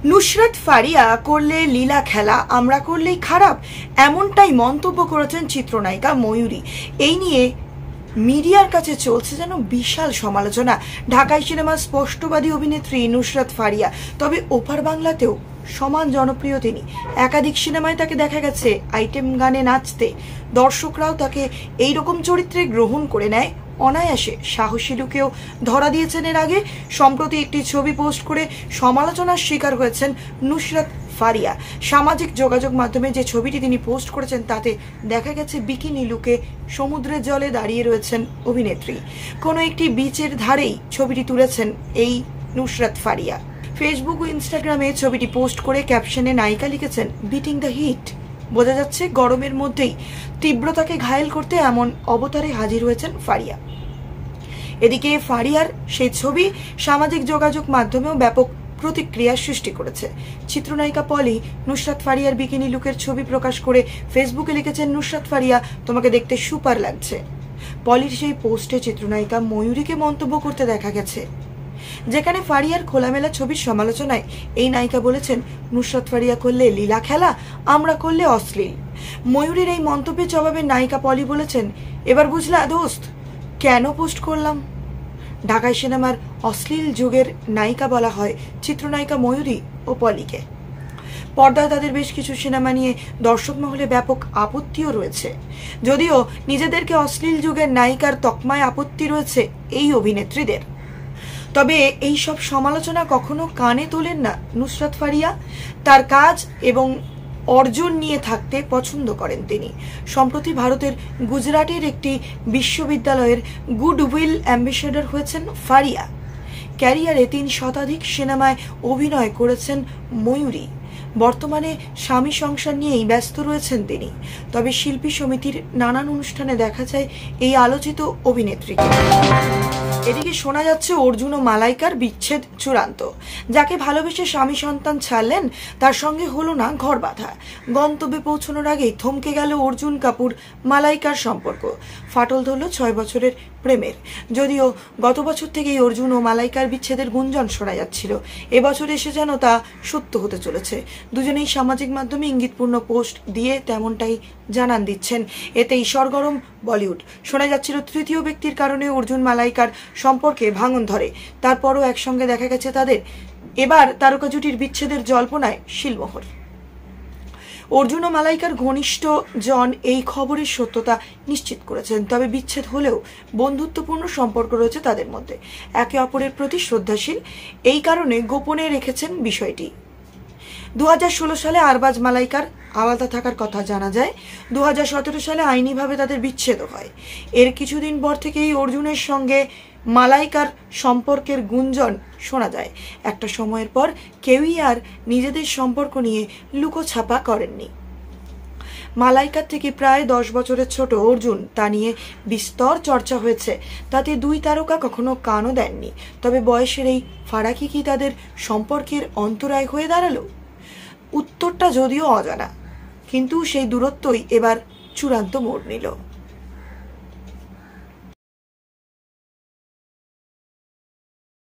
নুসরাত ফারিয়া করলে লীলা খেলা, আমরা করলেই খারাপ, এমনটাই মন্তব্য করেছেন চিত্রনায়িকা ময়ূরী। এই নিয়ে মিডিয়ার কাছে চলছে যেন বিশাল সমালোচনা। ঢাকাই সিনেমার স্পষ্টবাদী অভিনেত্রী নুসরাত ফারিয়া, তবে ওপার বাংলাতেও সমান জনপ্রিয় তিনি। একাধিক সিনেমায় তাকে দেখা গেছে আইটেম গানে নাচতে। দর্শকরাও তাকে এইরকম চরিত্রে গ্রহণ করে নেয় অনায়াসে। সাহসী লুকেও ধরা দিয়েছেন এর আগে। সম্প্রতি একটি ছবি পোস্ট করে সমালোচনার শিকার হয়েছেন নুসরাত ফারিয়া। সামাজিক যোগাযোগ মাধ্যমে যে ছবিটি তিনি পোস্ট করেছেন তাতে দেখা গেছে বিকিনি লুকে সমুদ্রের জলে দাঁড়িয়ে রয়েছেন অভিনেত্রী। কোনো একটি বিচের ধারেই ছবিটি তুলেছেন এই নুসরাত ফারিয়া। ফেসবুক ও ইনস্টাগ্রামে ছবিটি পোস্ট করে ক্যাপশনে নায়িকা লিখেছেন বিটিং দ্য হিট। বোঝা যাচ্ছে গরমের মধ্যেই তীব্রতাকে ঘায়েল করতে এমন অবতারে হাজির হয়েছেন ফারিয়া। এদিকে ফারিয়ার সেই ছবি সামাজিক যোগাযোগ মাধ্যমেও ব্যাপক প্রতিক্রিয়া সৃষ্টি করেছে। চিত্রনায়িকা পলি নুসরাত ফারিয়ার বিকিনি লুকের ছবি প্রকাশ করে ফেসবুকে লিখেছেন, নুসরাত ফারিয়া, তোমাকে দেখতে সুপার লাগছে। পলির সেই পোস্টে চিত্রনায়িকা ময়ূরীকে মন্তব্য করতে দেখা গেছে, যেখানে ফারিয়ার খোলামেলা ছবির সমালোচনায় এই নায়িকা বলেছেন, নুসরাত ফারিয়া করলে লীলা খেলা, আমরা করলে অশ্লীল। ময়ূরীর এই মন্তব্যের জবাবে নায়িকা পলি বলেছেন, এবার বুঝলা দোস্ত কেন পোস্ট করলাম। ঢাকাই সিনেমার অশ্লীল যুগের নায়িকা বলা হয় চিত্রনায়িকা ময়ূরী ও পলিকে। পর্দায় তাদের বেশ কিছু সিনেমা নিয়ে দর্শক মহলে ব্যাপক আপত্তিও রয়েছে। যদিও নিজেদেরকে অশ্লীল যুগের নায়িকার তকমায় আপত্তি রয়েছে এই অভিনেত্রীদের, তবে এই সব সমালোচনা কখনো কানে তোলেন না নুসরাত ফারিয়া। তার কাজ এবং অর্জন নিয়ে থাকতে পছন্দ করেন তিনি। সম্প্রতি ভারতের গুজরাটের একটি বিশ্ববিদ্যালয়ের গুডউইল অ্যাম্বাসেডর হয়েছেন ফারিয়া। ক্যারিয়ারে ৩ শতাধিক সিনেমায় অভিনয় করেছেন ময়ূরী। বর্তমানে স্বামী সংসার নিয়েই ব্যস্ত রয়েছেন তিনি। তবে শিল্পী সমিতির নানান অনুষ্ঠানে দেখা যায় এই আলোচিত অভিনেত্রীকে। এদিকে শোনা যাচ্ছে অর্জুন ও মালাইকার বিচ্ছেদ চূড়ান্ত। যাকে ভালোবেসে স্বামী সন্তান ছাড়লেন তার সঙ্গে হলো না ঘর বাঁধা। গন্তব্যে পৌঁছানোর আগেই থমকে গেল অর্জুন কাপুর মালাইকার সম্পর্ক। ফাটল ধরল 6 বছরের প্রেমের। যদিও গত বছর থেকেই অর্জুন ও মালাইকার বিচ্ছেদের গুঞ্জন শোনা যাচ্ছিল, এবছর এসে যেন তা সত্য হতে চলেছে। দুজনেই সামাজিক মাধ্যমে ইঙ্গিতপূর্ণ পোস্ট দিয়ে তেমনটাই জানান দিচ্ছেন। এতেই সরগরম বলিউড। শোনা যাচ্ছিল তৃতীয় ব্যক্তির কারণে অর্জুন মালাইকার সম্পর্কে ভাঙন ধরে। তারপরও একসঙ্গে দেখা গেছে তাদের। এবার তারকা জুটির বিচ্ছেদের জল্পনায় শিলমোহর। অর্জুন ও মালাইকার ঘনিষ্ঠ জন এই খবরের সত্যতা নিশ্চিত করেছেন। তবে বিচ্ছেদ হলেও বন্ধুত্বপূর্ণ সম্পর্ক রয়েছে তাদের মধ্যে। একে অপরের প্রতি শ্রদ্ধাশীল, এই কারণে গোপনে রেখেছেন বিষয়টি। 2016 সালে আরবাজ মালাইকার আলাদা থাকার কথা জানা যায়। 2017 সালে আইনিভাবে তাদের বিচ্ছেদ হয়। এর কিছুদিন পর থেকেই অর্জুনের সঙ্গে মালাইকার সম্পর্কের গুঞ্জন শোনা যায়। একটা সময়ের পর কেউই আর নিজেদের সম্পর্ক নিয়ে লুকোছাপা করেননি। মালাইকার থেকে প্রায় 10 বছরের ছোট অর্জুন, তা নিয়ে বিস্তর চর্চা হয়েছে। তাতে 2 তারকা কখনো কানও দেননি। তবে বয়সের এই ফারাকি কি তাদের সম্পর্কের অন্তরায় হয়ে দাঁড়ালো? উত্তরটা যদিও অজানা, কিন্তু সেই দূরত্বই এবার চূড়ান্ত মোড় নিল।